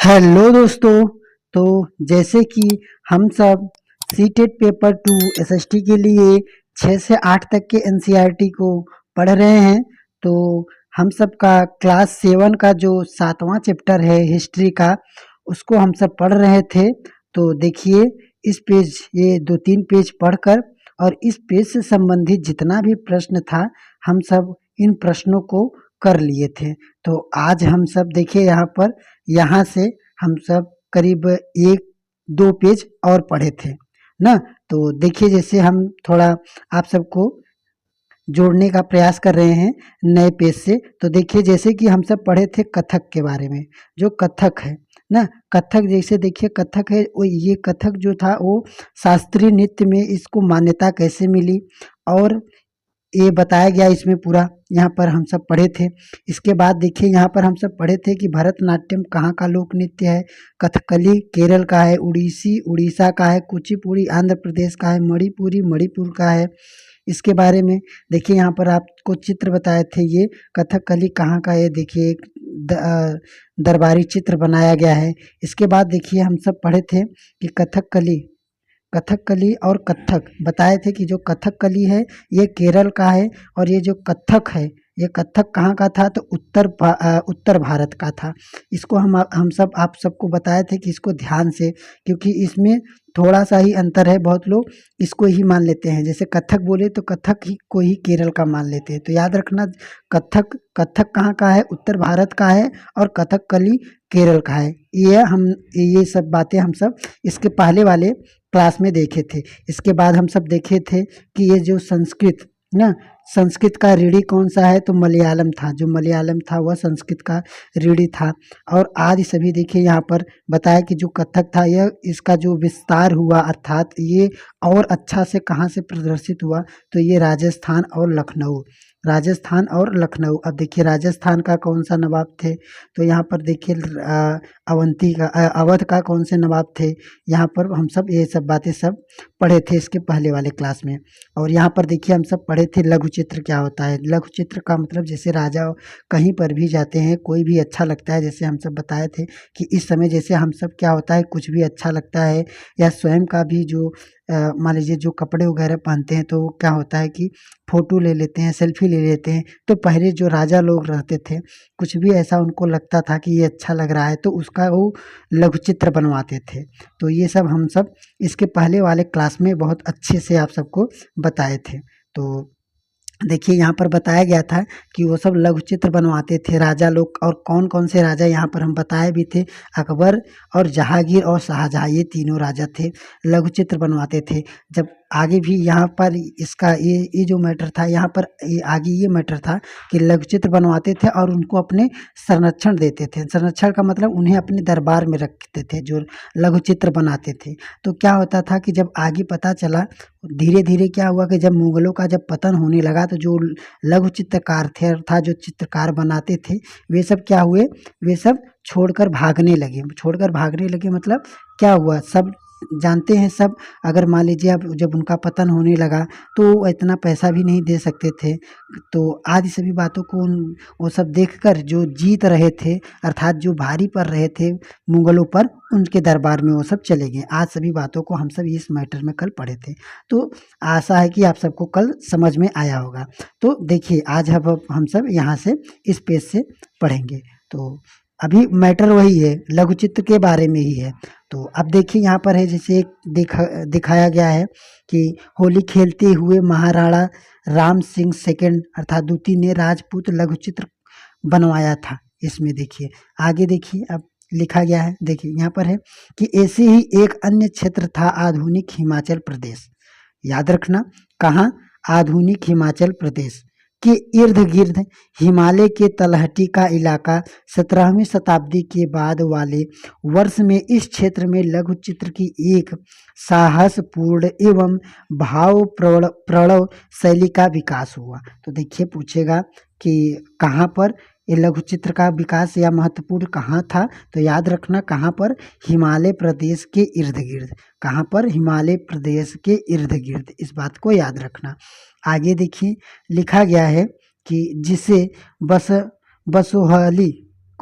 Hello दोस्तों। तो जैसे कि हम सब सीटेट पेपर 2 एसएसटी के लिए 6 से 8 तक के एनसीईआरटी को पढ़ रहे हैं। तो हम सब का क्लास 7 का जो 7वां चैप्टर है हिस्ट्री का, उसको हम सब पढ़ रहे थे। तो देखिए, इस पेज ये 2-3 पेज पढ़कर और इस पेज से संबंधित जितना भी प्रश्न था, हम सब इन प्रश्नों को कर लिए थे। तो आज हम सब देखिए यहाँ से हम सब करीब 1-2 पेज और पढ़े थे ना। तो देखिए, जैसे हम थोड़ा आप सबको जोड़ने का प्रयास कर रहे हैं नए पेज से। तो देखिए, जैसे कि हम सब पढ़े थे कथक के बारे में, जो कथक है ना, कथक जैसे देखिए कथक है वो, ये कथक जो था वो शास्त्रीय नृत्य में इसको मान्यता कैसे मिली और ये बताया गया इसमें पूरा, यहाँ पर हम सब पढ़े थे। इसके बाद देखिए, यहाँ पर हम सब पढ़े थे कि भरतनाट्यम कहाँ का लोक नृत्य है। कथकली केरल का है, उड़ीसी उड़ीसा का है, कुचिपुड़ी आंध्र प्रदेश का है, मणिपुरी मणिपुर का है। इसके बारे में देखिए, यहाँ पर आपको चित्र बताए थे, ये कथकली कहाँ का है। देखिए एक दरबारी चित्र बनाया गया है। इसके बाद देखिए, हम सब पढ़े थे कि कथकली कथकली और कथक बताए थे कि जो कथकली है ये केरल का है, और ये जो कथक है ये कथक कहाँ का था, तो उत्तर भारत का था। इसको हम सब आप सबको बताए थे कि इसको ध्यान से, क्योंकि इसमें थोड़ा सा ही अंतर है, बहुत लोग इसको ही मान लेते हैं। जैसे कथक बोले तो कथक ही को ही केरल का मान लेते हैं। तो याद रखना, कथक कथक कहाँ का है, उत्तर भारत का है, और कथकली केरल का है। ये सब बातें हम सब इसके पहले वाले क्लास में देखे थे। इसके बाद हम सब देखे थे कि ये जो संस्कृत ना, संस्कृत का ऋणी कौन सा है, तो मलयालम था। जो मलयालम था वह संस्कृत का ऋणी था। और आदि सभी देखिए, यहाँ पर बताया कि जो कथक था यह इसका जो विस्तार हुआ, अर्थात ये और अच्छा से कहाँ से प्रदर्शित हुआ, तो ये राजस्थान और लखनऊ, राजस्थान और लखनऊ। अब देखिए, राजस्थान का कौन सा नवाब थे, तो यहाँ पर देखिए अवध का कौन से नवाब थे। यहाँ पर हम सब ये सब बातें सब पढ़े थे इसके पहले वाले क्लास में। और यहाँ पर देखिए, हम सब पढ़े थे लघु चित्र क्या होता है। लघु चित्र का मतलब, जैसे राजा कहीं पर भी जाते हैं, कोई भी अच्छा लगता है, जैसे हम सब बताए थे कि इस समय जैसे हम सब क्या होता है, कुछ भी अच्छा लगता है या स्वयं का भी जो मान लीजिए जो कपड़े वगैरह पहनते हैं, तो क्या होता है कि फ़ोटो ले लेते हैं, सेल्फी ले लेते हैं। तो पहले जो राजा लोग रहते थे, कुछ भी ऐसा उनको लगता था कि ये अच्छा लग रहा है, तो उसका वो लघु चित्र बनवाते थे। तो ये सब हम सब इसके पहले वाले क्लास में बहुत अच्छे से आप सबको बताए थे। तो देखिए, यहाँ पर बताया गया था कि वो सब लघु चित्र बनवाते थे राजा लोग। और कौन कौन से राजा यहाँ पर हम बताए भी थे, अकबर और जहांगीर और शाहजहाँ, ये तीनों राजा थे, लघु चित्र बनवाते थे। जब आगे भी यहाँ पर इसका ये जो मैटर था, यहाँ पर ये आगे ये मैटर था कि लघु चित्र बनवाते थे और उनको अपने संरक्षण देते थे। संरक्षण का मतलब उन्हें अपने दरबार में रखते थे जो लघु चित्र बनाते थे। तो क्या होता था कि जब आगे पता चला, धीरे धीरे क्या हुआ कि जब मुगलों का जब पतन होने लगा, तो जो लघु चित्रकार थे अर्थात जो चित्रकार बनाते थे, वे सब क्या हुए, वे सब छोड़कर भागने लगे। छोड़कर भागने लगे मतलब क्या हुआ, सब जानते हैं सब। अगर मान लीजिए अब जब उनका पतन होने लगा, तो वो इतना पैसा भी नहीं दे सकते थे। तो आदि सभी बातों को वो सब देखकर जो जीत रहे थे, अर्थात जो भारी पड़ रहे थे मुगलों पर, उनके दरबार में वो सब चले गए। आज सभी बातों को हम सब इस मैटर में कल पढ़े थे। तो आशा है कि आप सबको कल समझ में आया होगा। तो देखिए, आज अब हम सब यहाँ से इस पेज से पढ़ेंगे। तो अभी मैटर वही है, लघु चित्र के बारे में ही है। तो अब देखिए, यहाँ पर है जैसे दिखाया गया है कि होली खेलते हुए महाराणा राम सिंह सेकंड अर्थात द्वितीय ने राजपूत लघु चित्र बनवाया था। इसमें देखिए, आगे देखिए, अब लिखा गया है, देखिए यहाँ पर है कि ऐसे ही एक अन्य क्षेत्र था आधुनिक हिमाचल प्रदेश। याद रखना, कहाँ, आधुनिक हिमाचल प्रदेश के इर्द गिर्द हिमालय के तलहटी का इलाका। 17वीं शताब्दी के बाद वाले वर्ष में इस क्षेत्र में लघु चित्र की एक साहसपूर्ण एवं भाव प्रणव शैली का विकास हुआ। तो देखिए, पूछेगा कि कहाँ पर ये लघु चित्र का विकास या महत्वपूर्ण कहाँ था, तो याद रखना कहाँ पर, हिमालय प्रदेश के इर्द गिर्द। कहाँ पर, हिमालय प्रदेश के इर्द गिर्द, इस बात को याद रखना। आगे देखिए, लिखा गया है कि जिसे बसोहली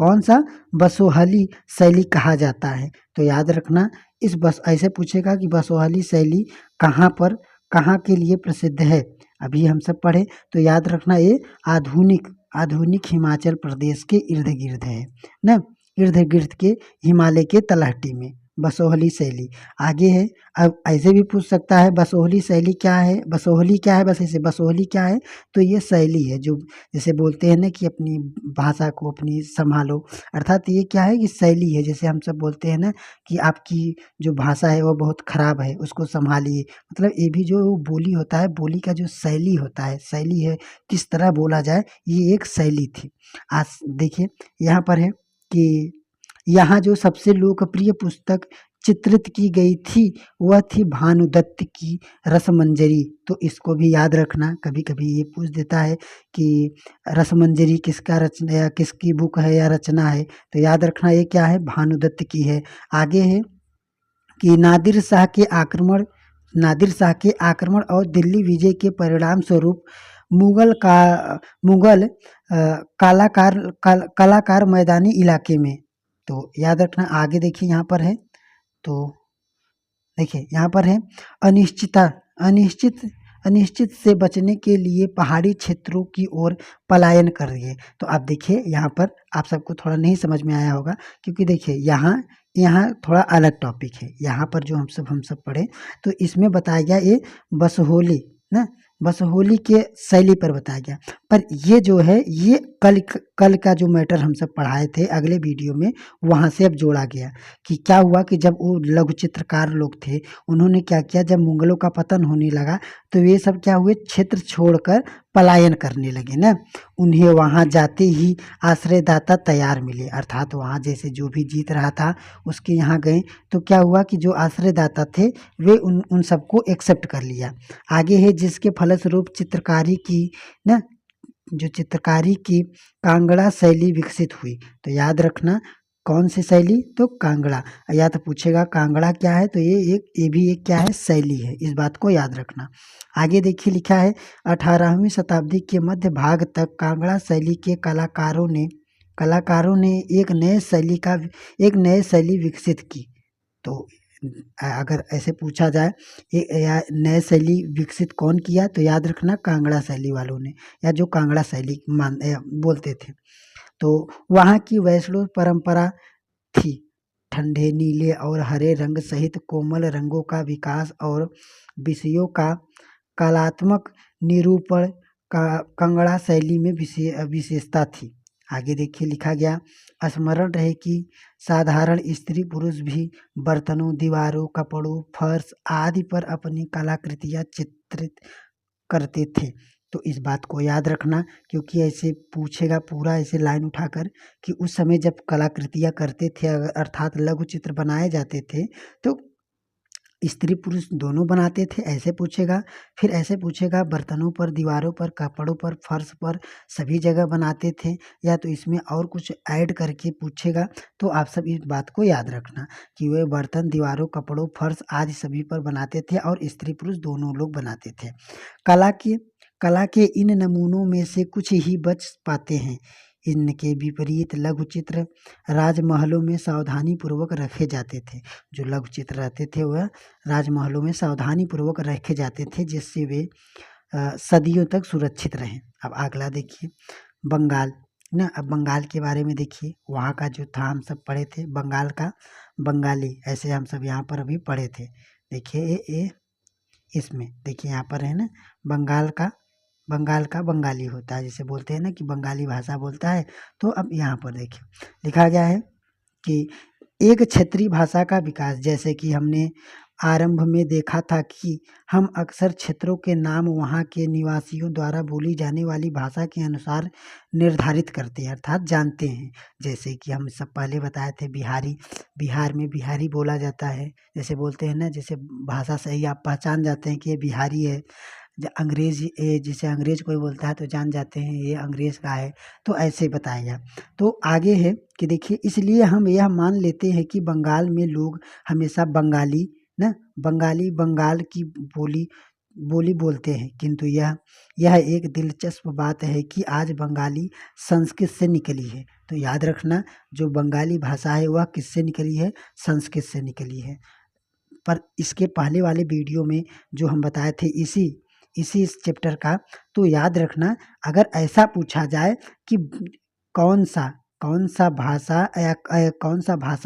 कौन सा बसोहली शैली कहा जाता है। तो याद रखना इस बस ऐसे पूछेगा कि बसोहली शैली कहाँ पर कहाँ के लिए प्रसिद्ध है। अभी हम सब पढ़े तो याद रखना ये आधुनिक आधुनिक हिमाचल प्रदेश के इर्द गिर्द है ना, इर्द गिर्द के हिमालय के तलहटी में बसोहली शैली आगे है। अब ऐसे भी पूछ सकता है बसोहली शैली क्या है, बसोहली क्या है, बस ऐसे बसोहली क्या है। तो ये शैली है जो जैसे बोलते हैं ना कि अपनी भाषा को अपनी संभालो, अर्थात ये क्या है कि शैली है। जैसे हम सब बोलते हैं ना कि आपकी जो भाषा है वो बहुत खराब है, उसको संभालिए। मतलब ये भी जो बोली होता है, बोली का जो शैली होता है, शैली है किस तरह बोला जाए, ये एक शैली थी। आज देखिए यहाँ पर है कि यहाँ जो सबसे लोकप्रिय पुस्तक चित्रित की गई थी वह थी भानुदत्त की रसमंजरी। तो इसको भी याद रखना, कभी कभी ये पूछ देता है कि रसमंजरी किसका रचना या किसकी बुक है या रचना है। तो याद रखना ये क्या है, भानुदत्त की है। आगे है कि नादिर शाह के आक्रमण और दिल्ली विजय के परिणाम स्वरूप मुगल कलाकार मैदानी इलाके में। तो याद रखना आगे देखिए यहाँ पर है, तो देखिए यहाँ पर है अनिश्चित अनिश्चित से बचने के लिए पहाड़ी क्षेत्रों की ओर पलायन कर दिए। तो आप देखिए यहाँ पर आप सबको थोड़ा नहीं समझ में आया होगा, क्योंकि देखिए यहाँ यहाँ थोड़ा अलग टॉपिक है। यहाँ पर जो हम सब पढ़े तो इसमें बताया गया ये बसोहली ना, बसोहली के शैली पर बताया गया। पर ये जो है ये कल का जो मैटर हम सब पढ़ाए थे अगले वीडियो में, वहाँ से अब जोड़ा गया कि क्या हुआ कि जब वो लघु चित्रकार लोग थे उन्होंने क्या किया, जब मुगलों का पतन होने लगा तो ये सब क्या हुए, क्षेत्र छोड़कर पलायन करने लगे ना। उन्हें वहाँ जाते ही आश्रयदाता तैयार मिले, अर्थात वहाँ जैसे जो भी जीत रहा था उसके यहाँ गए तो क्या हुआ कि जो आश्रयदाता थे वे उन सबको एक्सेप्ट कर लिया। आगे है जिसके फलस्वरूप चित्रकारी की ना, जो चित्रकारी की कांगड़ा शैली विकसित हुई। तो याद रखना कौन सी शैली, तो कांगड़ा। या तो पूछेगा कांगड़ा क्या है, तो ये भी एक क्या है, शैली है, इस बात को याद रखना। आगे देखिए लिखा है 18वीं शताब्दी के मध्य भाग तक कांगड़ा शैली के कलाकारों ने एक नए शैली विकसित की। तो अगर ऐसे पूछा जाए नए शैली विकसित कौन किया, तो याद रखना कांगड़ा शैली वालों ने, या जो कांगड़ा शैली बोलते थे। तो वहाँ की वैष्णव परंपरा थी ठंडे नीले और हरे रंग सहित कोमल रंगों का विकास और विषयों का कलात्मक निरूपण का कांगड़ा शैली में विशेषता थी। आगे देखिए लिखा गया, स्मरण रहे कि साधारण स्त्री पुरुष भी बर्तनों, दीवारों, कपड़ों, फर्श आदि पर अपनी कलाकृतियाँ चित्रित करते थे। तो इस बात को याद रखना, क्योंकि ऐसे पूछेगा पूरा ऐसे लाइन उठाकर कि उस समय जब कलाकृतियाँ करते थे अर्थात लघु चित्र बनाए जाते थे तो स्त्री पुरुष दोनों बनाते थे, ऐसे पूछेगा। फिर ऐसे पूछेगा बर्तनों पर, दीवारों पर, कपड़ों पर, फर्श पर, सभी जगह बनाते थे, या तो इसमें और कुछ ऐड करके पूछेगा। तो आप सब इस बात को याद रखना कि वे बर्तन, दीवारों, कपड़ों, फर्श आदि सभी पर बनाते थे और स्त्री पुरुष दोनों लोग बनाते थे। कला के इन नमूनों में से कुछ ही बच पाते हैं। इनके विपरीत लघु चित्र राजमहलों में सावधानी पूर्वक रखे जाते थे। जो लघु चित्र रहते थे वह राजमहलों में सावधानी पूर्वक रखे जाते थे, जिससे वे सदियों तक सुरक्षित रहें। अब अगला देखिए बंगाल ना। अब बंगाल के बारे में देखिए, वहाँ का जो था हम सब पढ़े थे बंगाल का बंगाली, ऐसे हम सब यहाँ पर अभी पढ़े थे। देखिए ये इसमें देखिए यहाँ पर है ना, बंगाल का बंगाली होता है, जैसे बोलते हैं ना कि बंगाली भाषा बोलता है। तो अब यहाँ पर देखिए लिखा गया है कि एक क्षेत्रीय भाषा का विकास, जैसे कि हमने आरंभ में देखा था कि हम अक्सर क्षेत्रों के नाम वहाँ के निवासियों द्वारा बोली जाने वाली भाषा के अनुसार निर्धारित करते हैं अर्थात जानते हैं। जैसे कि हम सब पहले बताए थे बिहार में बिहारी बोला जाता है, जैसे बोलते हैं ना, जैसे भाषा से ही आप पहचान जाते हैं कि ये बिहारी है। जैसे अंग्रेज कोई बोलता है तो जान जाते हैं ये अंग्रेज का है। तो ऐसे बताया। तो आगे है कि देखिए इसलिए हम यह मान लेते हैं कि बंगाल में लोग हमेशा बंगाली बंगाल की बोली बोली बोलते हैं, किंतु यह एक दिलचस्प बात है कि आज बंगाली संस्कृत से निकली है। तो याद रखना, जो बंगाली भाषा है वह किससे निकली है? संस्कृत से निकली है। पर इसके पहले वाले वीडियो में जो हम बताए थे इसी इस चैप्टर का, तो याद रखना, अगर ऐसा पूछा जाए कि कौन सा भाषा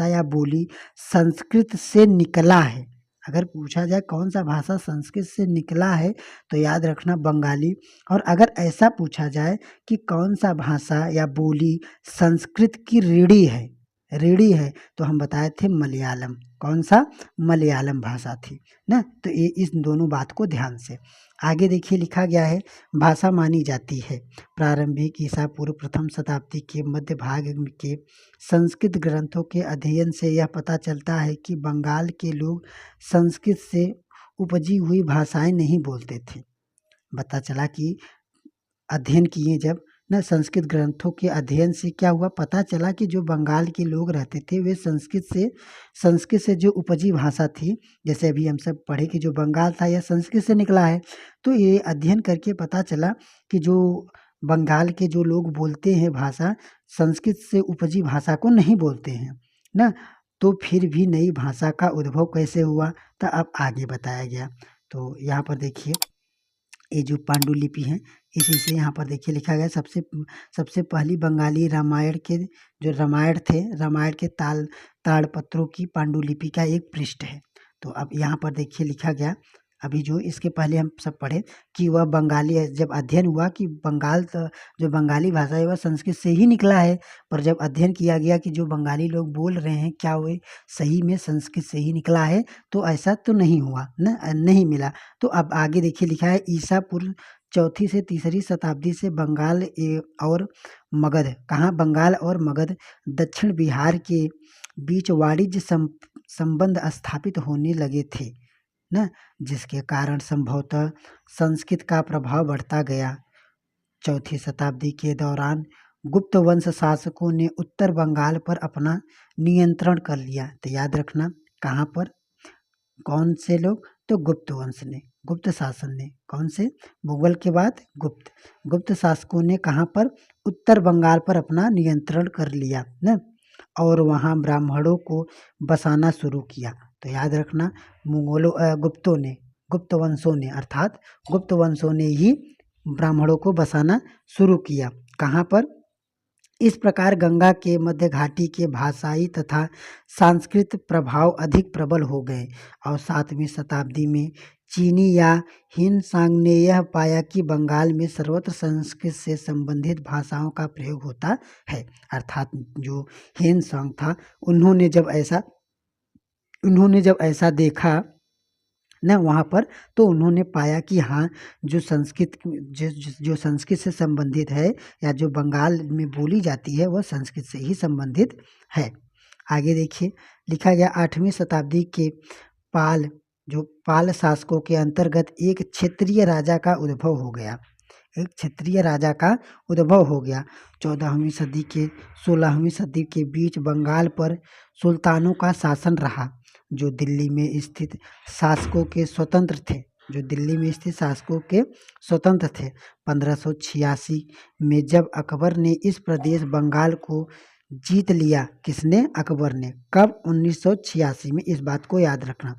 या बोली संस्कृत से निकला है, अगर पूछा जाए कौन सा भाषा संस्कृत से निकला है, तो याद रखना बंगाली। और अगर ऐसा पूछा जाए कि कौन सा भाषा या बोली संस्कृत की रीढ़ी है, तो हम बताए थे मलयालम। कौन सा? मलयालम भाषा थी ना। तो ये इस दोनों बात को ध्यान से आगे देखिए, लिखा गया है, भाषा मानी जाती है। प्रारंभिक ईसा पूर्व प्रथम शताब्दी के मध्य भाग के संस्कृत ग्रंथों के अध्ययन से यह पता चलता है कि बंगाल के लोग संस्कृत से उपजी हुई भाषाएं नहीं बोलते थे। पता चला कि अध्ययन किए जब ना, संस्कृत ग्रंथों के अध्ययन से क्या हुआ, पता चला कि जो बंगाल के लोग रहते थे वे संस्कृत से जो उपजी भाषा थी, जैसे अभी हम सब पढ़े कि जो बंगाल था यह संस्कृत से निकला है। तो ये अध्ययन करके पता चला कि जो बंगाल के जो लोग बोलते हैं भाषा, संस्कृत से उपजी भाषा को नहीं बोलते हैं ना। तो फिर भी नई भाषा का उद्भव कैसे हुआ, तो अब आगे बताया गया। तो यहाँ पर देखिए, ये जो पांडुलिपि है, इसी से यहाँ पर देखिए लिखा गया, सबसे पहली बंगाली रामायण के जो रामायण के ताड़पत्रों की पांडुलिपि का एक पृष्ठ है। तो अब यहाँ पर देखिए लिखा गया, अभी जो इसके पहले हम सब पढ़े कि वह बंगाली, जब अध्ययन हुआ कि जो बंगाली भाषा है वह संस्कृत से ही निकला है, पर जब अध्ययन किया गया कि जो बंगाली लोग बोल रहे हैं क्या वे सही में संस्कृत से ही निकला है, तो ऐसा तो नहीं हुआ ना, नहीं मिला। तो अब आगे देखिए लिखा है, ईसा पूर्व चौथी से तीसरी शताब्दी से बंगाल और मगध, कहाँ? बंगाल और मगध दक्षिण बिहार के बीच वाणिज्य संबंध स्थापित होने लगे थे ना, जिसके कारण संभवतः संस्कृत का प्रभाव बढ़ता गया। चौथी शताब्दी के दौरान गुप्त वंश शासकों ने उत्तर बंगाल पर अपना नियंत्रण कर लिया। तो याद रखना, कहाँ पर? कौन से लोग? तो गुप्त वंश ने, गुप्त शासन ने। कौन से? मुगल के बाद गुप्त शासकों ने कहाँ पर? उत्तर बंगाल पर अपना नियंत्रण कर लिया ना, और वहाँ ब्राह्मणों को बसाना शुरू किया। तो याद रखना, गुप्त वंशों ने ही ब्राह्मणों को बसाना शुरू किया। कहाँ पर? इस प्रकार गंगा के मध्य घाटी के भाषाई तथा सांस्कृतिक प्रभाव अधिक प्रबल हो गए, और 7वीं शताब्दी में चीनी या हिनसांग ने यह पाया कि बंगाल में सर्वत्र संस्कृत से संबंधित भाषाओं का प्रयोग होता है। अर्थात जो हिनसांग था, उन्होंने जब ऐसा देखा ना वहाँ पर, तो उन्होंने पाया कि हाँ, जो संस्कृत से संबंधित है या जो बंगाल में बोली जाती है वह संस्कृत से ही संबंधित है। आगे देखिए, लिखा गया, 8वीं शताब्दी के पाल शासकों के अंतर्गत एक क्षेत्रीय राजा का उद्भव हो गया। 14वीं सदी के 16वीं सदी के बीच बंगाल पर सुल्तानों का शासन रहा, जो दिल्ली में स्थित शासकों के स्वतंत्र थे। 1586 में जब अकबर ने इस प्रदेश बंगाल को जीत लिया, किसने? अकबर ने। कब? 1986 में। इस बात को याद रखना,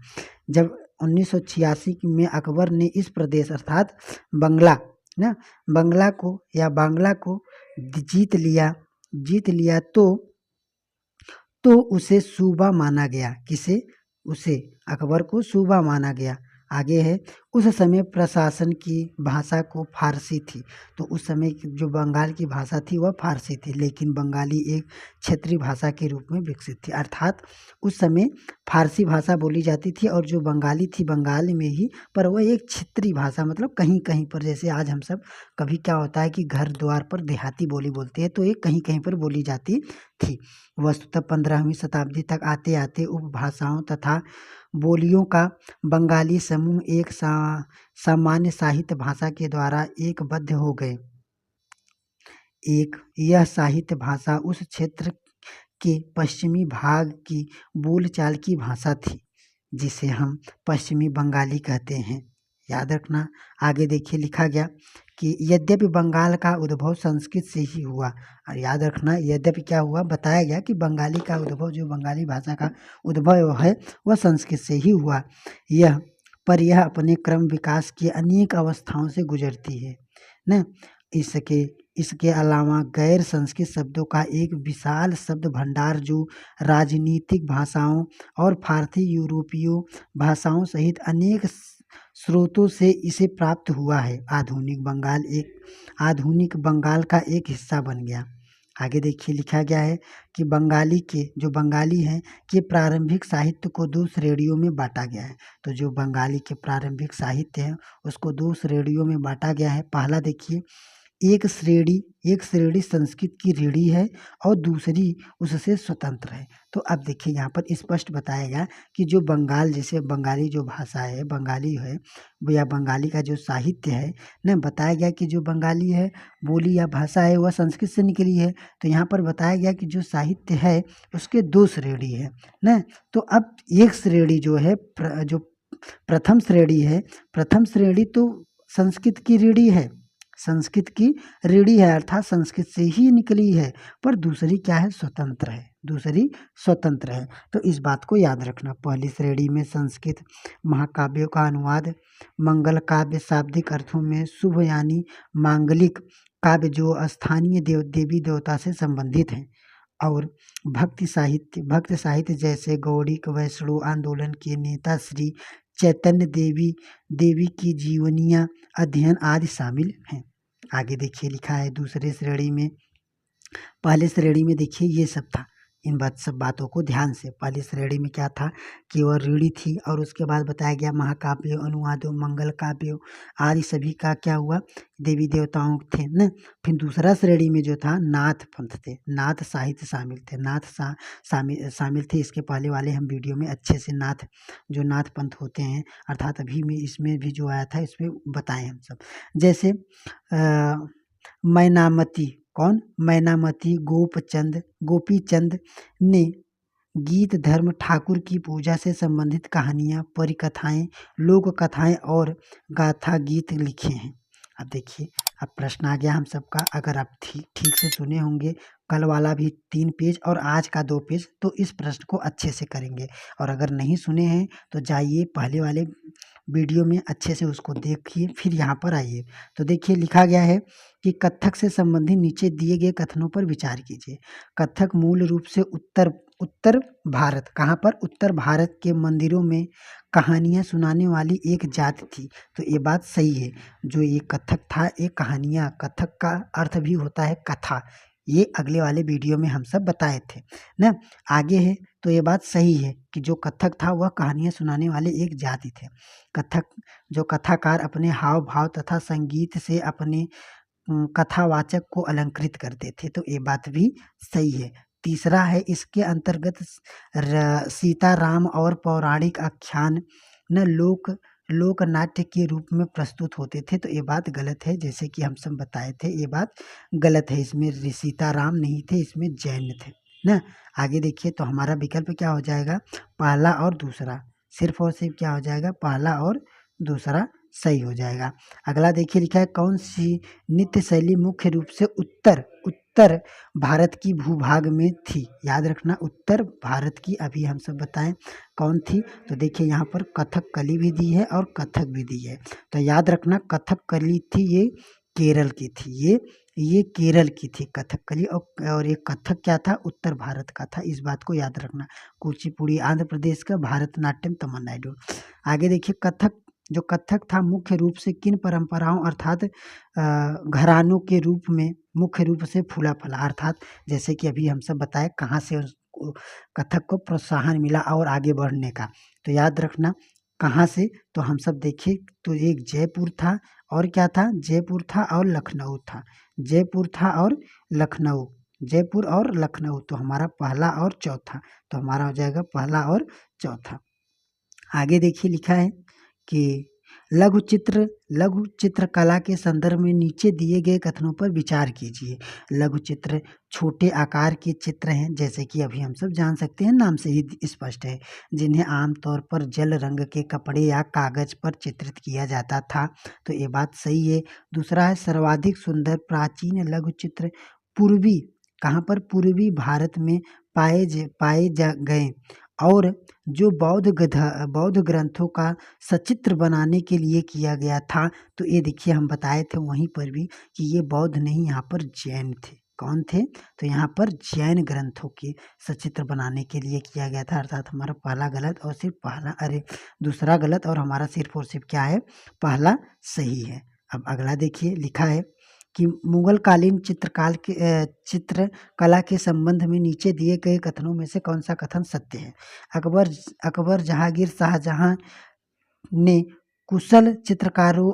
जब 1986 में अकबर ने इस प्रदेश अर्थात बांग्ला को जीत लिया तो उसे सूबा माना गया। किसे? उसे, अकबर को सूबा माना गया। आगे है, उस समय प्रशासन की भाषा को फारसी थी। तो उस समय जो बंगाल की भाषा थी वह फारसी थी, लेकिन बंगाली एक क्षेत्रीय भाषा के रूप में विकसित थी। अर्थात उस समय फारसी भाषा बोली जाती थी, और जो बंगाली थी बंगाल में ही, पर वह एक क्षेत्रीय भाषा, मतलब कहीं कहीं पर, जैसे आज हम सब कभी क्या होता है कि घर द्वार पर देहाती बोली बोलते हैं, तो ये कहीं कहीं पर बोली जाती थी। वस्तुतः 15वीं शताब्दी तक आते आते उपभाषाओं तथा बोलियों का बंगाली समूह एक सामान्य साहित्य भाषा के द्वारा एकबद्ध हो गए। यह साहित्य भाषा उस क्षेत्र के पश्चिमी भाग की बोलचाल की भाषा थी, जिसे हम पश्चिमी बंगाली कहते हैं। याद रखना। आगे देखिए लिखा गया कि यद्यपि बंगाल का उद्भव संस्कृत से ही हुआ, और याद रखना यद्यपि क्या हुआ, बताया गया कि बंगाली का उद्भव, जो बंगाली भाषा का उद्भव है वह संस्कृत से ही हुआ। यह अपने क्रम विकास की अनेक अवस्थाओं से गुजरती है न। इसके इसके अलावा गैर संस्कृत शब्दों का एक विशाल शब्द भंडार, जो राजनीतिक भाषाओं और फारसी यूरोपीय भाषाओं सहित अनेक स्रोतों से इसे प्राप्त हुआ है, आधुनिक बंगाल का एक हिस्सा बन गया। आगे देखिए लिखा गया है कि जो बंगाली हैं के प्रारंभिक साहित्य को 2 श्रेणियों में बांटा गया है। तो जो बंगाली के प्रारंभिक साहित्य है उसको 2 श्रेणियों में बांटा गया है। पहला देखिए, एक श्रेणी संस्कृत की ऋणी है और दूसरी उससे स्वतंत्र है। तो अब देखिए यहाँ पर स्पष्ट बताया गया कि जो बंगाल, जैसे बंगाली जो भाषा है, बंगाली है या बंगाली का जो साहित्य है न, बताया गया कि जो बंगाली है बोली या भाषा है वह संस्कृत से निकली है। तो यहाँ पर बताया गया कि जो साहित्य है उसके 2 श्रेणी है न। तो अब एक श्रेणी जो है जो प्रथम श्रेणी तो संस्कृत की ऋणी है, अर्थात संस्कृत से ही निकली है, पर दूसरी क्या है, स्वतंत्र है। तो इस बात को याद रखना। पहली श्रेणी में संस्कृत महाकाव्यों का अनुवाद, मंगल काव्य शाब्दिक अर्थों में शुभ यानी मांगलिक काव्य जो स्थानीय देवी देवता से संबंधित हैं, और भक्ति साहित्य जैसे गौड़िक वैष्णव आंदोलन के नेता श्री चैतन्य देवी की जीवनियाँ अध्ययन आदि शामिल हैं। आगे देखिए लिखा है दूसरे श्रेणी में, पहले श्रेणी में देखिए ये सब था, इन सब बातों को ध्यान से, पहली श्रेणी में क्या था कि वह ऋणी थी, और उसके बाद बताया गया महाकाव्य, अनुवादों, मंगल काव्यों आदि सभी का क्या हुआ, देवी देवताओं थे न। फिर दूसरा श्रेणी में जो था नाथ पंथ थे, नाथ साहित्य शामिल थे, शामिल थे। इसके पहले वाले हम वीडियो में अच्छे से जो नाथ पंथ होते हैं, अर्थात अभी में इसमें भी जो आया था इसमें बताए हम सब। जैसे मैनामती गोपीचंद ने गीत धर्म ठाकुर की पूजा से संबंधित कहानियाँ, परिकथाएं, लोक कथाएं और गाथा गीत लिखे हैं। अब देखिए, अब प्रश्न आ गया हम सबका, अगर आप ठीक से सुने होंगे कल वाला भी 3 पेज और आज का 2 पेज, तो इस प्रश्न को अच्छे से करेंगे, और अगर नहीं सुने हैं तो जाइए पहले वाले वीडियो में अच्छे से उसको देखिए, फिर यहाँ पर आइए। तो देखिए लिखा गया है कि कथक से संबंधित नीचे दिए गए कथनों पर विचार कीजिए। कथक मूल रूप से उत्तर भारत, कहाँ पर, उत्तर भारत के मंदिरों में कहानियाँ सुनाने वाली एक जाति थी। तो ये बात सही है, जो ये कथक था, ये कहानियाँ, कथक का अर्थ भी होता है कथा, ये अगले वाले वीडियो में हम सब बताए थे ना। आगे है, तो ये बात सही है कि जो कथक था वह कहानियाँ सुनाने वाले एक जाति थे। जो कथाकार अपने हाव भाव तथा संगीत से अपने कथावाचक को अलंकृत करते थे, तो ये बात भी सही है। तीसरा है, इसके अंतर्गत सीताराम और पौराणिक आख्यान न लोक नाट्य के रूप में प्रस्तुत होते थे, तो ये बात गलत है, जैसे कि हम सब बताए थे, ये बात गलत है। इसमें सीताराम नहीं थे, इसमें जैन थे ना। आगे देखिए, तो हमारा विकल्प क्या हो जाएगा, पहला और दूसरा, सिर्फ और सिर्फ क्या हो जाएगा, पहला और दूसरा सही हो जाएगा। अगला देखिए लिखा है, कौन सी नृत्य शैली मुख्य रूप से उत्तर भारत की भूभाग में थी। याद रखना, उत्तर भारत की अभी हम सब बताएं कौन थी। तो देखिए यहाँ पर कथकली भी दी है और कथक भी दी है। तो याद रखना, कथकली थी ये केरल की थी, ये केरल की थी कथकली, और ये कथक क्या था, उत्तर भारत का था। इस बात को याद रखना। कुचिपुड़ी आंध्र प्रदेश का, भारतनाट्यम तमिलनाडु। आगे देखिए, जो कथक था मुख्य रूप से किन परंपराओं अर्थात घरानों के रूप में मुख्य रूप से फूला फला, अर्थात जैसे कि अभी हम सब बताए कहाँ से कथक को प्रोत्साहन मिला और आगे बढ़ने का। तो याद रखना कहाँ से, तो हम सब देखिए, तो एक जयपुर था और क्या था, जयपुर था और लखनऊ था, जयपुर और लखनऊ। तो हमारा पहला और चौथा, तो हमारा हो जाएगा पहला और चौथा। आगे देखिए लिखा है कि लघु चित्रकला के संदर्भ में नीचे दिए गए कथनों पर विचार कीजिए। लघु चित्र छोटे आकार के चित्र हैं, जैसे कि अभी हम सब जान सकते हैं, नाम से ही स्पष्ट है, जिन्हें आमतौर पर जल रंग के कपड़े या कागज पर चित्रित किया जाता था। तो ये बात सही है। दूसरा है सर्वाधिक सुंदर प्राचीन लघु चित्र पूर्वी, कहाँ पर, पूर्वी भारत में पाए जा गए, और जो बौद्ध ग्रंथों का सचित्र बनाने के लिए किया गया था। तो ये देखिए हम बताए थे वहीं पर भी कि ये बौद्ध नहीं, यहाँ पर जैन थे। कौन थे? तो यहाँ पर जैन ग्रंथों के सचित्र बनाने के लिए किया गया था। अर्थात हमारा पहला गलत और सिर्फ दूसरा गलत और हमारा सिर्फ और सिर्फ क्या है, पहला सही है। अब अगला देखिए, लिखा है कि मुगल कालीन चित्रकला के संबंध में नीचे दिए गए कथनों में से कौन सा कथन सत्य है। अकबर जहांगीर शाहजहां ने कुशल चित्रकारों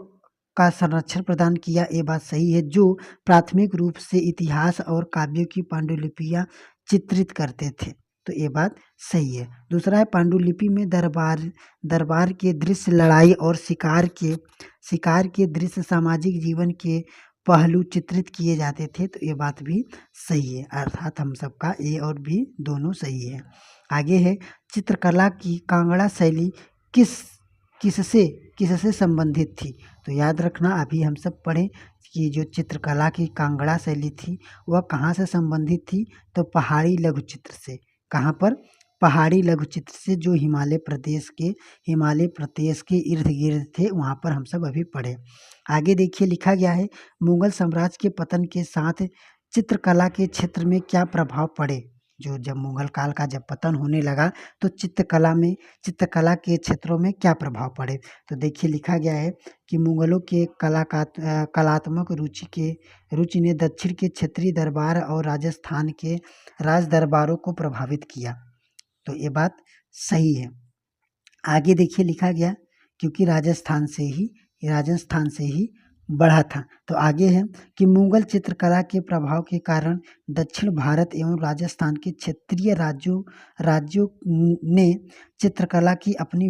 का संरक्षण प्रदान किया, ये बात सही है, जो प्राथमिक रूप से इतिहास और काव्यों की पांडुलिपियां चित्रित करते थे। तो ये बात सही है। दूसरा है पांडुलिपि में दरबार के दृश्य, लड़ाई और शिकार के दृश्य, सामाजिक जीवन के पहलू चित्रित किए जाते थे। तो ये बात भी सही है। अर्थात हम सबका ए और बी दोनों सही है। आगे है चित्रकला की कांगड़ा शैली किससे संबंधित थी। तो याद रखना, अभी हम सब पढ़े कि जो चित्रकला की कांगड़ा शैली थी वह कहाँ से संबंधित थी, तो पहाड़ी लघु चित्र से। कहाँ पर? पहाड़ी लघु चित्र से, जो हिमालय प्रदेश के इर्द गिर्द थे, वहाँ पर हम सब अभी पढ़े। आगे देखिए, लिखा गया है मुगल साम्राज्य के पतन के साथ चित्रकला के क्षेत्र में क्या प्रभाव पड़े। जो जब मुगल काल का जब पतन होने लगा तो चित्रकला के क्षेत्रों में क्या प्रभाव पड़े। तो देखिए लिखा गया है कि मुगलों के कलात्मक रुचि ने दक्षिण के क्षेत्रीय दरबार और राजस्थान के राज दरबारों को प्रभावित किया। तो ये बात सही है। आगे देखिए लिखा गया, क्योंकि राजस्थान से ही बढ़ा था। तो आगे है कि मुगल चित्रकला के प्रभाव के कारण दक्षिण भारत एवं राजस्थान के क्षेत्रीय राज्यों ने चित्रकला की अपनी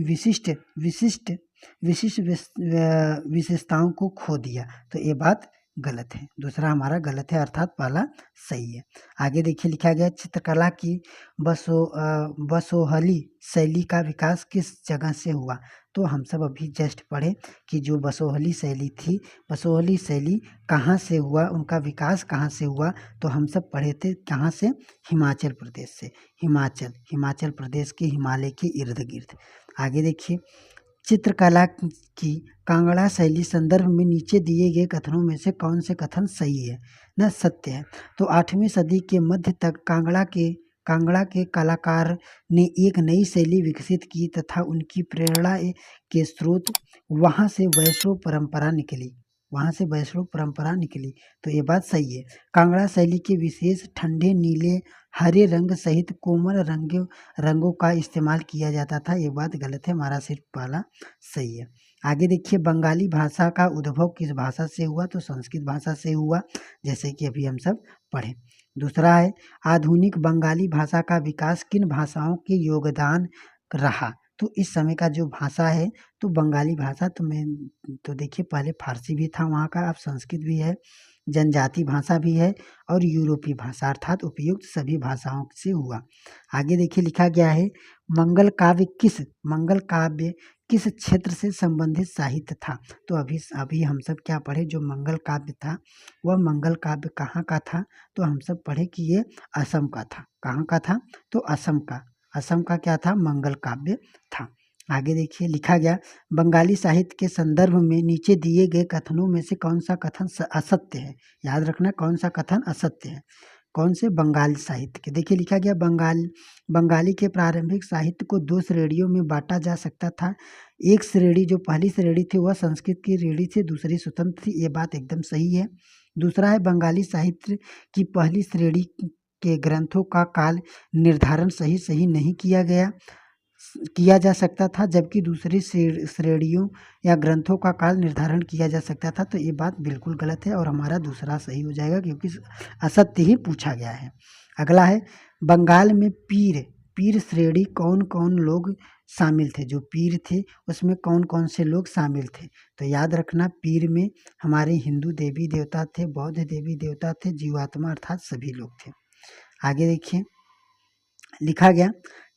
विशेषताओं को खो दिया। तो ये बात गलत है। दूसरा हमारा गलत है, अर्थात पहला सही है। आगे देखिए लिखा गया चित्रकला की बसोहली शैली का विकास किस जगह से हुआ। तो हम सब अभी जस्ट पढ़े कि जो बसोहली शैली थी, बसोहली शैली कहाँ से हुआ, उनका विकास कहाँ से हुआ। तो हम सब पढ़े थे कहाँ से, हिमाचल प्रदेश से। हिमाचल प्रदेश के हिमालय के इर्द गिर्द। आगे देखिए, चित्रकला की कांगड़ा शैली संदर्भ में नीचे दिए गए कथनों में से कौन से कथन सही है न सत्य है। तो 8वीं सदी के मध्य तक कांगड़ा के कलाकार ने एक नई शैली विकसित की तथा उनकी प्रेरणा के स्रोत वहाँ से वैष्णव परंपरा निकली। तो ये बात सही है। कांगड़ा शैली के विशेष ठंडे नीले हरे रंग सहित कोमल रंगों का इस्तेमाल किया जाता था। ये बात गलत है, हमारा सिर्फ पहला सही है। आगे देखिए, बंगाली भाषा का उद्भव किस भाषा से हुआ। तो संस्कृत भाषा से हुआ, जैसे कि अभी हम सब पढ़े। दूसरा है आधुनिक बंगाली भाषा का विकास किन भाषाओं के योगदान रहा। तो इस समय का जो भाषा है, तो बंगाली भाषा तो देखिए पहले फारसी भी था वहाँ का, अब संस्कृत भी है, जनजाति भाषा भी है और यूरोपीय भाषा, अर्थात उपयुक्त सभी भाषाओं से हुआ। आगे देखिए लिखा गया है मंगल काव्य किस क्षेत्र से संबंधित साहित्य था। तो अभी हम सब क्या पढ़े, जो मंगल काव्य था वह मंगल काव्य कहाँ का था। तो हम सब पढ़े कि ये असम का था। कहाँ का था? तो असम का क्या था, मंगल काव्य था। आगे देखिए लिखा गया बंगाली साहित्य के संदर्भ में नीचे दिए गए कथनों में से कौन सा कथन असत्य है। याद रखना कौन सा कथन असत्य है। कौन से? बंगाली साहित्य के। देखिए लिखा गया बंगाली के प्रारंभिक साहित्य को 2 श्रेणियों में बांटा जा सकता था। एक श्रेणी, जो पहली श्रेणी थी वह संस्कृत की श्रेणी से, दूसरी स्वतंत्र थी। ये बात एकदम सही है। दूसरा है बंगाली साहित्य की पहली श्रेणी के ग्रंथों का काल निर्धारण सही नहीं किया जा सकता था, जबकि दूसरी श्रेणियों या ग्रंथों का काल निर्धारण किया जा सकता था। तो ये बात बिल्कुल गलत है और हमारा दूसरा सही हो जाएगा, क्योंकि असत्य ही पूछा गया है। अगला है बंगाल में पीर पीर श्रेणी कौन कौन लोग शामिल थे, जो पीर थे उसमें कौन कौन से लोग शामिल थे। तो याद रखना, पीर में हमारे हिंदू देवी देवता थे, बौद्ध देवी देवता थे, जीवात्मा अर्थात सभी लोग थे। आगे देखिए, लिखा गया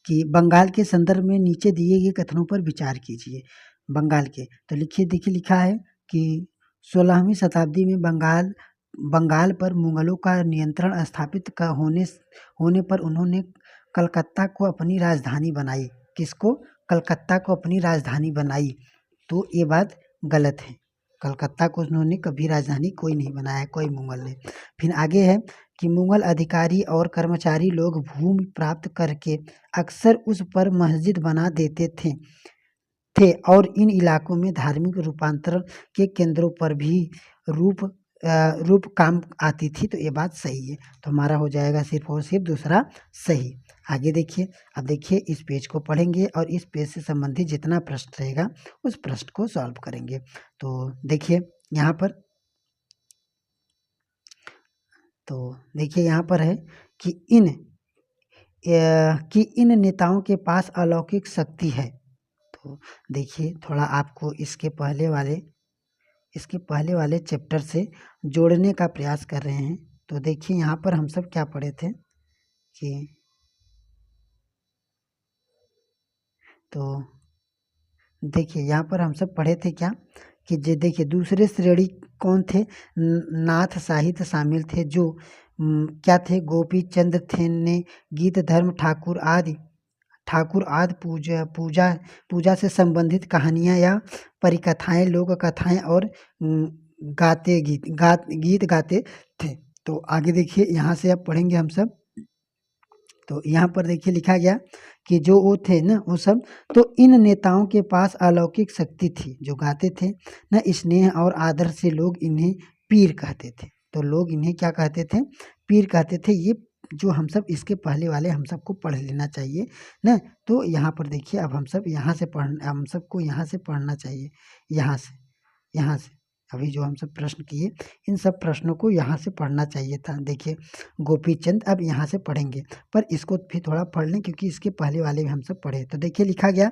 कि बंगाल के संदर्भ में नीचे दिए गए कथनों पर विचार कीजिए। बंगाल के तो देखिए लिखा है कि 16वीं शताब्दी में बंगाल पर मुगलों का नियंत्रण स्थापित होने पर उन्होंने कलकत्ता को अपनी राजधानी बनाई। किसको? कलकत्ता को अपनी राजधानी बनाई। तो ये बात गलत है। कलकत्ता को उन्होंने कभी राजधानी कोई नहीं बनाया, कोई मुगल ने। फिर आगे है कि मुगल अधिकारी और कर्मचारी लोग भूमि प्राप्त करके अक्सर उस पर मस्जिद बना देते थे और इन इलाकों में धार्मिक रूपांतरण के केंद्रों पर भी रूप काम आती थी। तो ये बात सही है। तो हमारा हो जाएगा सिर्फ और सिर्फ दूसरा सही। आगे देखिए, अब देखिए इस पेज को पढ़ेंगे और इस पेज से संबंधित जितना प्रश्न रहेगा उस प्रश्न को सॉल्व करेंगे। तो देखिए यहाँ पर, तो देखिए यहाँ पर है कि इन नेताओं के पास अलौकिक शक्ति है। तो देखिए थोड़ा आपको इसके पहले वाले चैप्टर से जोड़ने का प्रयास कर रहे हैं। तो देखिए यहाँ पर हम सब क्या पढ़े थे कि, तो देखिए यहाँ पर हम सब पढ़े थे क्या कि देखिए दूसरे श्रेणी कौन थे? नाथ साहित्य शामिल थे, जो क्या थे? गोपी चंद्र थे ने गीत धर्म ठाकुर आदि पूजा से संबंधित कहानियाँ या परिकथाएं, लोक कथाएं और गीत गाते थे। तो आगे देखिए यहाँ से अब पढ़ेंगे हम सब। तो यहाँ पर देखिए लिखा गया कि जो वो थे ना वो सब, तो इन नेताओं के पास अलौकिक शक्ति थी, जो गाते थे ना, स्नेह और आदर से लोग इन्हें पीर कहते थे। तो लोग इन्हें क्या कहते थे? पीर कहते थे। ये जो हम सब इसके पहले वाले हम सबको पढ़ लेना चाहिए ना। तो यहाँ पर देखिए अब हम सबको यहाँ से पढ़ना चाहिए, यहाँ से अभी जो हम सब प्रश्न किए इन सब प्रश्नों को यहाँ से पढ़ना चाहिए था। देखिए गोपीचंद अब यहाँ से पढ़ेंगे, पर इसको भी थोड़ा पढ़ लें क्योंकि इसके पहले वाले भी हम सब पढ़े। तो देखिए लिखा गया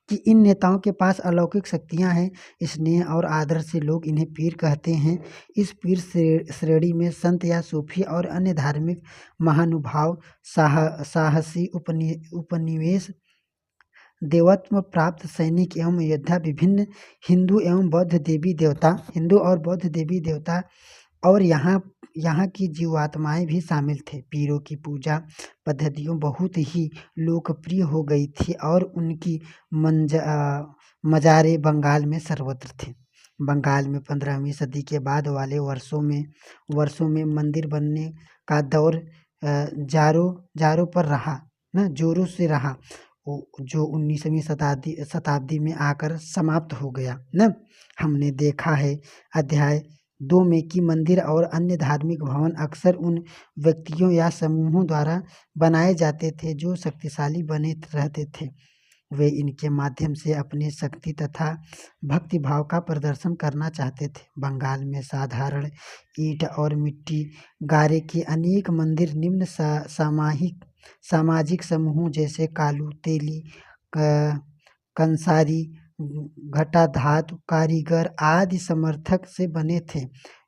कि इन नेताओं के पास अलौकिक शक्तियाँ हैं, स्नेह और आदर से लोग इन्हें पीर कहते हैं। इस पीर श्रेणी में संत या सूफी और अन्य धार्मिक महानुभाव, साहसी उपनिवेश, देवत्व प्राप्त सैनिक एवं योद्धा, विभिन्न हिंदू और बौद्ध देवी देवता और यहाँ की जीवात्माएं भी शामिल थे। पीरों की पूजा पद्धतियों बहुत ही लोकप्रिय हो गई थी और उनकी मज़ारें बंगाल में सर्वत्र थे। बंगाल में 15वीं सदी के बाद वाले वर्षों में मंदिर बनने का दौर जोरों पर रहा ना, जोरों से रहा, जो 19वीं शताब्दी में आकर समाप्त हो गया ना। हमने देखा है अध्याय 2 में कि मंदिर और अन्य धार्मिक भवन अक्सर उन व्यक्तियों या समूहों द्वारा बनाए जाते थे जो शक्तिशाली बने रहते थे। वे इनके माध्यम से अपनी शक्ति तथा भक्ति भाव का प्रदर्शन करना चाहते थे। बंगाल में साधारण ईंट और मिट्टी गारे के अनेक मंदिर निम्न सामाजिक समूहों जैसे कालू, तेली, कंसारी, घटाधातु कारीगर आदि समर्थक से बने थे।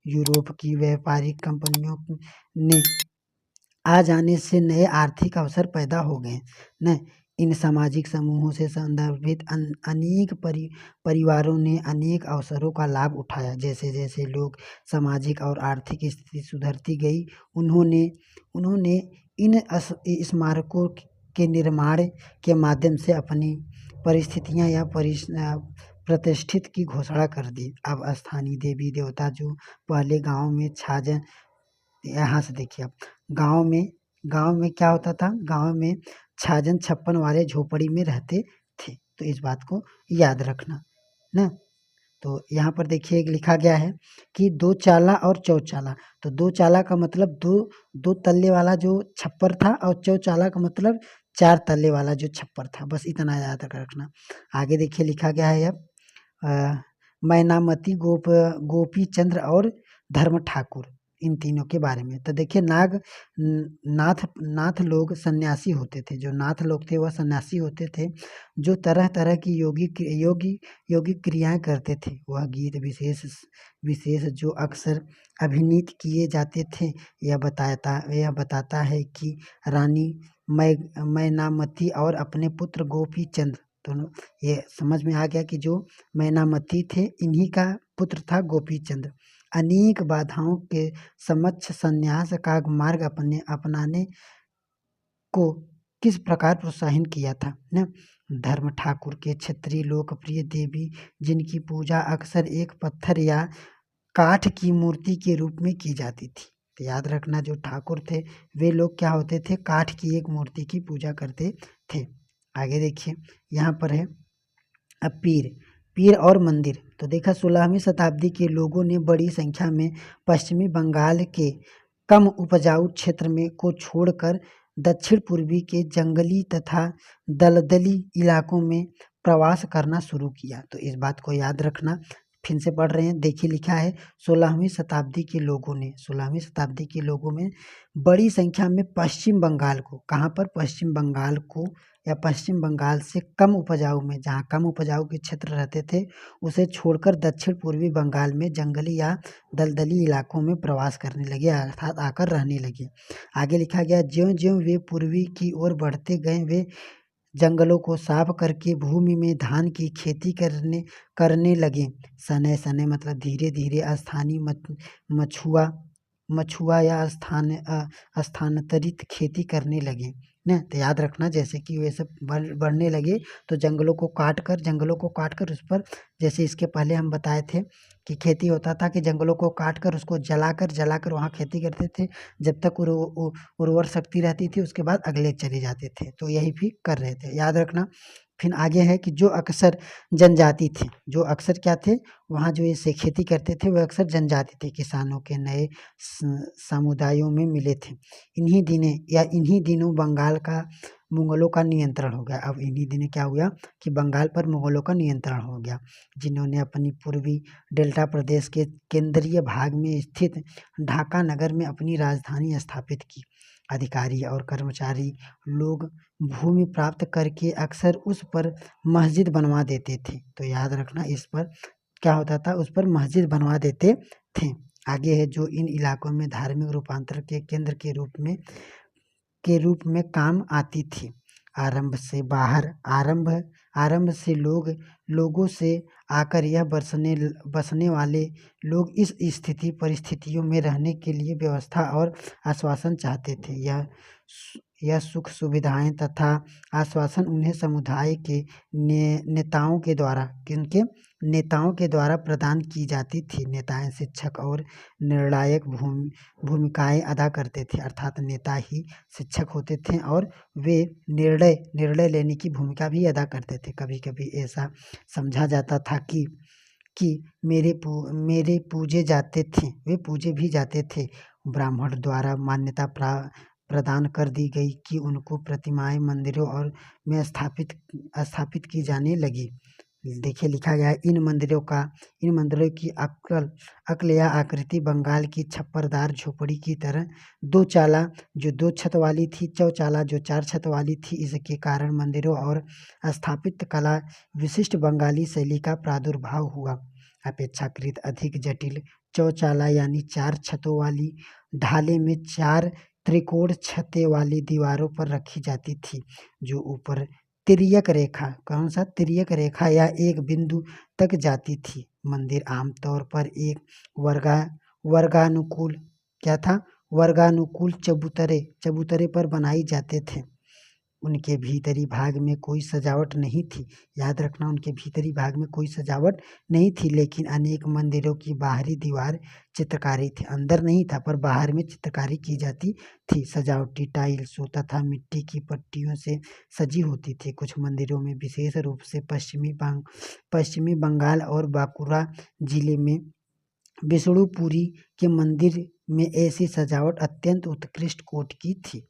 यूरोप की व्यापारिक कंपनियों ने आ जाने से नए आर्थिक अवसर पैदा हो गए न। इन सामाजिक समूहों से संदर्भित अनेक परिवारों ने अनेक अवसरों का लाभ उठाया। जैसे जैसे लोग सामाजिक और आर्थिक स्थिति सुधरती गई, उन्होंने इन स्मारकों के निर्माण के माध्यम से अपनी परिस्थितियां या प्रतिष्ठित की घोषणा कर दी। अब स्थानीय देवी देवता जो पहले गांव में छाजन, यहाँ से देखिए, अब गांव में क्या होता था? गांव में छाजन छप्पन वाले झोपड़ी में रहते थे। तो इस बात को याद रखना ना। तो यहाँ पर देखिए लिखा गया है कि 2 चाला और चौचाला। तो 2 चाला का मतलब दो तल्ले वाला जो छप्पर था और चौचाला का मतलब 4 तल्ले वाला जो छप्पर था। बस इतना याद रखना। आगे देखिए लिखा गया है अब मैनामती गोपी चंद्र और धर्म ठाकुर। इन तीनों के बारे में। तो देखिए नाथ लोग सन्यासी होते थे। जो नाथ लोग थे वह सन्यासी होते थे, जो तरह तरह की योगी क्रियाएं करते थे। वह गीत विशेष विशेष जो अक्सर अभिनीत किए जाते थे, यह बताता है कि रानी मैनामती और अपने पुत्र गोपी चंद, तो ये समझ में आ गया कि जो मैनामती थे इन्हीं का पुत्र था गोपी चंद, अनेक बाधाओं के समक्ष संन्यास का मार्ग अपनाने को किस प्रकार प्रोत्साहन किया था न। धर्म ठाकुर के क्षत्रिय लोकप्रिय देवी, जिनकी पूजा अक्सर एक पत्थर या काठ की मूर्ति के रूप में की जाती थी। तो याद रखना, जो ठाकुर थे वे लोग क्या होते थे, काठ की एक मूर्ति की पूजा करते थे। आगे देखिए, यहाँ पर है अब पीर और मंदिर। तो देखा 16वीं शताब्दी के लोगों ने बड़ी संख्या में पश्चिमी बंगाल के कम उपजाऊ क्षेत्र में को छोड़कर दक्षिण पूर्वी के जंगली तथा दलदली इलाकों में प्रवास करना शुरू किया। तो इस बात को याद रखना, फिर से पढ़ रहे हैं, देखिए लिखा है 16वीं शताब्दी के लोगों में बड़ी संख्या में पश्चिम बंगाल को, कहाँ पर, पश्चिम बंगाल को या पश्चिम बंगाल से कम उपजाऊ में, जहाँ कम उपजाऊ के क्षेत्र रहते थे उसे छोड़कर दक्षिण पूर्वी बंगाल में जंगली या दलदली इलाकों में प्रवास करने लगे, अर्थात आकर रहने लगे। आगे लिखा गया, ज्यों-ज्यों वे पूर्वी की ओर बढ़ते गए, वे जंगलों को साफ करके भूमि में धान की खेती करने लगे। सने सने मतलब धीरे धीरे स्थानीय मछुआ या स्थानांतरित खेती करने लगे न। तो याद रखना, जैसे कि वे सब बढ़ने लगे तो जंगलों को काट कर उस पर, जैसे इसके पहले हम बताए थे कि खेती होता था कि जंगलों को काट कर उसको जलाकर वहाँ खेती करते थे, जब तक उर्वर शक्ति रहती थी, उसके बाद अगले चले जाते थे। तो यही भी कर रहे थे, याद रखना। फिर आगे है कि जो अक्सर जनजाति थे, जो अक्सर क्या थे, वहाँ जो ऐसे खेती करते थे, वह अक्सर जनजाति थे, किसानों के नए समुदायों में मिले थे। इन्हीं दिनों बंगाल का मुगलों का नियंत्रण हो गया। अब इन्हीं दिनों क्या हुआ कि बंगाल पर मुगलों का नियंत्रण हो गया, जिन्होंने अपनी पूर्वी डेल्टा प्रदेश के केंद्रीय भाग में स्थित ढाका नगर में अपनी राजधानी स्थापित की। अधिकारी और कर्मचारी लोग भूमि प्राप्त करके अक्सर उस पर मस्जिद बनवा देते थे। तो याद रखना, इस पर क्या होता था, उस पर मस्जिद बनवा देते थे। आगे है, जो इन इलाकों में धार्मिक रूपांतर के केंद्र के रूप में काम आती थी। आरंभ से लोगों से आकर यह बसने वाले लोग इस परिस्थितियों में रहने के लिए व्यवस्था और आश्वासन चाहते थे। यह सुख सुविधाएं तथा आश्वासन उन्हें समुदाय के नेताओं के द्वारा, किनके नेताओं के द्वारा प्रदान की जाती थी। नेताएं शिक्षक और निर्णायक भूमिकाएं अदा करते थे, अर्थात नेता ही शिक्षक होते थे और वे निर्णय लेने की भूमिका भी अदा करते थे। कभी कभी ऐसा समझा जाता था कि मेरे पूजे भी जाते थे। ब्राह्मण द्वारा मान्यता प्रदान कर दी गई कि उनको प्रतिमाएं मंदिरों और में स्थापित की जाने लगी। देखिए लिखा गया है, इन मंदिरों की अक्ल या आकृति बंगाल की छप्परदार झोपड़ी की तरह दो चाला जो 2 छत वाली थी, चौचाला जो 4 छत वाली थी। इसके कारण मंदिरों और स्थापित कला विशिष्ट बंगाली शैली का प्रादुर्भाव हुआ। अपेक्षाकृत अधिक जटिल चौचाला यानी 4 छतों वाली ढाले में 4 त्रिकोण छतें वाली दीवारों पर रखी जाती थी, जो ऊपर तिर्यक रेखा, कौन सा, तिर्यक रेखा या एक बिंदु तक जाती थी। मंदिर आमतौर पर एक वर्गानुकूल क्या था, वर्गानुकूल चबूतरे पर बनाई जाते थे। उनके भीतरी भाग में कोई सजावट नहीं थी। याद रखना, उनके भीतरी भाग में कोई सजावट नहीं थी, लेकिन अनेक मंदिरों की बाहरी दीवार चित्रकारी थी। अंदर नहीं था पर बाहर में चित्रकारी की जाती थी। सजावटी टाइल्सों तथा मिट्टी की पट्टियों से सजी होती थी। कुछ मंदिरों में, विशेष रूप से पश्चिमी बंगाल और बांकुरा जिले में विष्णुपुरी के मंदिर में ऐसी सजावट अत्यंत उत्कृष्ट कोटि की थी।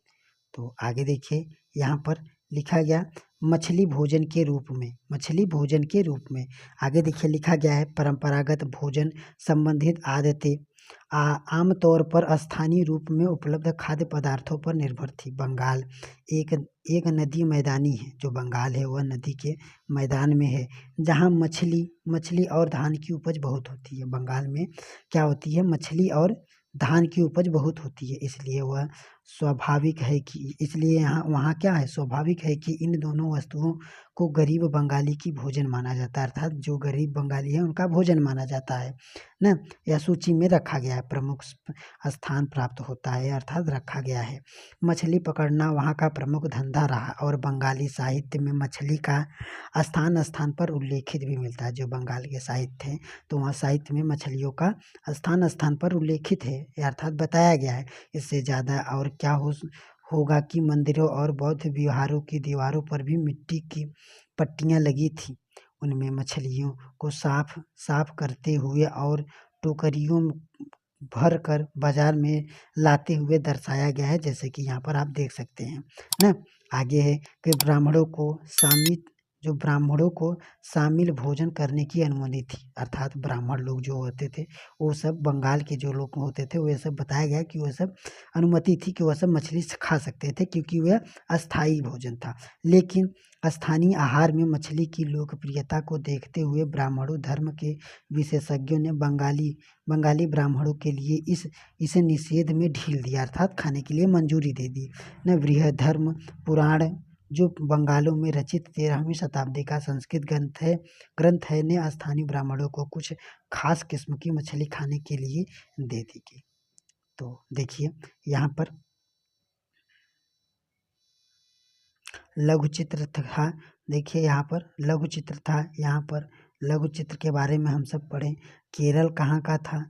तो आगे देखिए, यहाँ पर लिखा गया मछली भोजन के रूप में। आगे देखिए लिखा गया है, परंपरागत भोजन संबंधित आदतें आम तौर पर स्थानीय रूप में उपलब्ध खाद्य पदार्थों पर निर्भर थी। बंगाल एक एक नदी मैदानी है, जो बंगाल है वह नदी के मैदान में है, जहाँ मछली और धान की उपज बहुत होती है। बंगाल में क्या होती है, मछली और धान की उपज बहुत होती है, इसलिए वह स्वाभाविक है कि इसलिए यहाँ वहाँ क्या है, स्वाभाविक है कि इन दोनों वस्तुओं को गरीब बंगाली की भोजन माना जाता है, अर्थात जो गरीब बंगाली है उनका भोजन माना जाता है ना। यह सूची में रखा गया है, प्रमुख स्थान प्राप्त होता है अर्थात रखा गया है। मछली पकड़ना वहाँ का प्रमुख धंधा रहा और बंगाली साहित्य में मछली का स्थान स्थान पर उल्लेखित भी मिलता है। जो बंगाल के साहित्य हैं तो वहाँ साहित्य में मछलियों का स्थान स्थान पर उल्लेखित है, अर्थात बताया गया है। इससे ज़्यादा और क्या होगा कि मंदिरों और बौद्ध विहारों की दीवारों पर भी मिट्टी की पट्टियाँ लगी थी, उनमें मछलियों को साफ साफ करते हुए और टोकरियों भर कर बाजार में लाते हुए दर्शाया गया है, जैसे कि यहाँ पर आप देख सकते हैं ना। आगे है कि ब्राह्मणों को शामिल भोजन करने की अनुमति थी, अर्थात ब्राह्मण लोग जो होते थे वो सब, बंगाल के जो लोग होते थे वो सब बताया गया कि वह सब अनुमति थी कि वह सब मछली खा सकते थे, क्योंकि वह अस्थाई भोजन था। लेकिन स्थानीय आहार में मछली की लोकप्रियता को देखते हुए ब्राह्मणों धर्म के विशेषज्ञों ने बंगाली ब्राह्मणों के लिए इसे निषेध में ढील दिया, अर्थात खाने के लिए मंजूरी दे दी न। बृहधर्म पुराण जो बंगालों में रचित 13वीं शताब्दी का संस्कृत ग्रंथ है ने स्थानीय ब्राह्मणों को कुछ खास किस्म की मछली खाने के लिए दे दी गई। तो देखिए यहाँ पर लघु चित्र था, देखिए यहाँ पर लघु चित्र था, यहाँ पर लघु चित्र के बारे में हम सब पढ़ें। केरल कहाँ का था,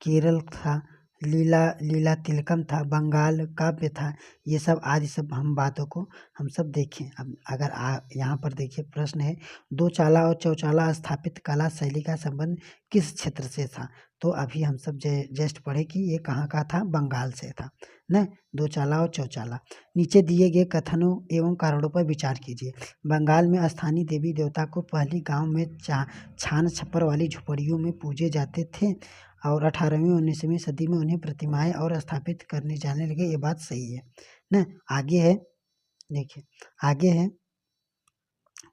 केरल था, लीला तिलकम था, बंगाल काव्य था, ये सब आज सब हम बातों को हम सब देखें। अब अगर यहाँ पर देखिए प्रश्न है, दो चाला और चौचाला स्थापित कला शैली का संबंध किस क्षेत्र से था, तो अभी हम सब जस्ट पढ़े कि ये कहाँ का था, बंगाल से था न। दो चाला और चौचाला। नीचे दिए गए कथनों एवं कारणों पर विचार कीजिए। बंगाल में स्थानीय देवी देवता को पहले गांव में छान छप्पर वाली झुपड़ियों में पूजे जाते थे और 18वीं 19वीं सदी में उन्हें प्रतिमाएं और स्थापित करने जाने लगे, ये बात सही है ना। आगे है, देखिए आगे है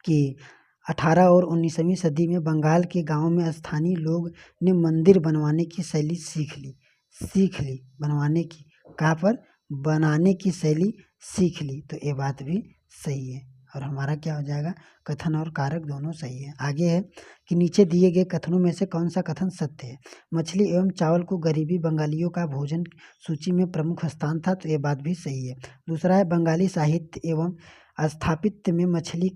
कि 18 और 19वीं सदी में बंगाल के गांवों में स्थानीय लोग ने मंदिर बनवाने की शैली सीख ली बनवाने की, कहाँ पर, बनाने की शैली सीख ली, तो ये बात भी सही है और हमारा क्या हो जाएगा, कथन और कारक दोनों सही है। आगे है कि नीचे दिए गए कथनों में से कौन सा कथन सत्य है। मछली एवं चावल को गरीबी बंगालियों का भोजन सूची में प्रमुख स्थान था, तो ये बात भी सही है। दूसरा है बंगाली साहित्य एवं स्थापत्य में मछली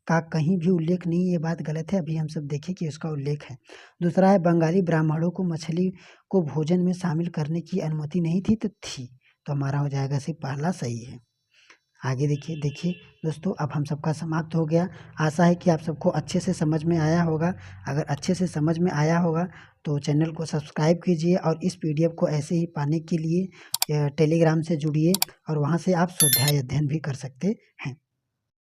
का कहीं भी उल्लेख नहीं, ये बात गलत है, अभी हम सब देखें कि उसका उल्लेख है। दूसरा है बंगाली ब्राह्मणों को मछली को भोजन में शामिल करने की अनुमति नहीं थी, तो थी, तो हमारा हो जाएगा सिर्फ पहला सही है। आगे देखिए दोस्तों, अब हम सबका समाप्त हो गया। आशा है कि आप सबको अच्छे से समझ में आया होगा। अगर अच्छे से समझ में आया होगा तो चैनल को सब्सक्राइब कीजिए और इस PDF को ऐसे ही पाने के लिए टेलीग्राम से जुड़िए और वहाँ से आप स्वाध्याय अध्ययन भी कर सकते हैं।